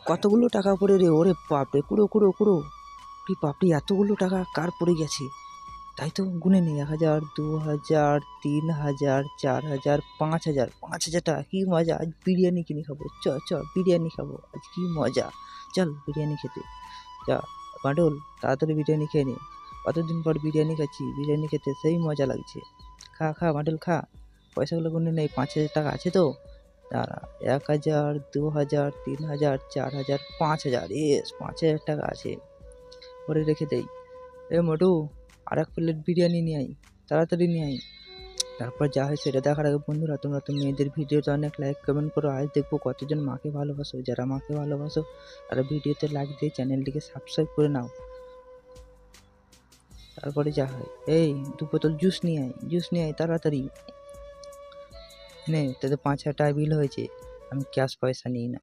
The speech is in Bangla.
কতগুলো টাকা পড়ে রে, ওরে বাপরে, কুড়ো কুড়ো কুড়ো, বাপরে এতগুলো টাকা কার পড়ে গেছে, তাই তো গুনে নেই, 1,000, 2,000, 3,000, 4,000, 5,000, 5,000 টাকা, কি মজা, আজ বিরিয়ানি কিনে খাবো, চ চ বিরিয়ানি খাবো আজ, কি মজা, চল বিরিয়ানি খেতে যা। বাঁডল, তাড়াতাড়ি বিরিয়ানি খেয়ে নে, কতদিন পর বিরিয়ানি খাচ্ছি, বিরিয়ানি খেতে সেই মজা লাগছে, খা খা বাঁডল খা। পয়সাগুলো গুনে নেই, 5,000 টাকা আছে তো, দাঁড়া, 1,000, 2,000, 3,000, 4,000, 5,000, 5,000 টাকা আছে, পরে রেখে দেই। মোটু, আর এক প্লেট বিরিয়ানি নিয়ে আই, তাড়াতাড়ি নিয়ে আই। তারপর যা হয় সেটা দেখার আগে বন্ধুরা, তোমরা তো মেয়েদের ভিডিওতে অনেক লাইক কমেন্ট করো, আজ দেখবো কতজন মাকে ভালোবাসো, যারা মাকে ভালোবাসো তারা ভিডিওতে লাইক দিয়ে চ্যানেলটিকে সাবস্ক্রাইব করে নাও। তারপরে যা হয়, এই 2 বোতল জুস নিয়ে আয় তাড়াতাড়ি নে, তাতে 5,000 টাকা বিল হয়েছে, আমি ক্যাশ পয়সা নিই না।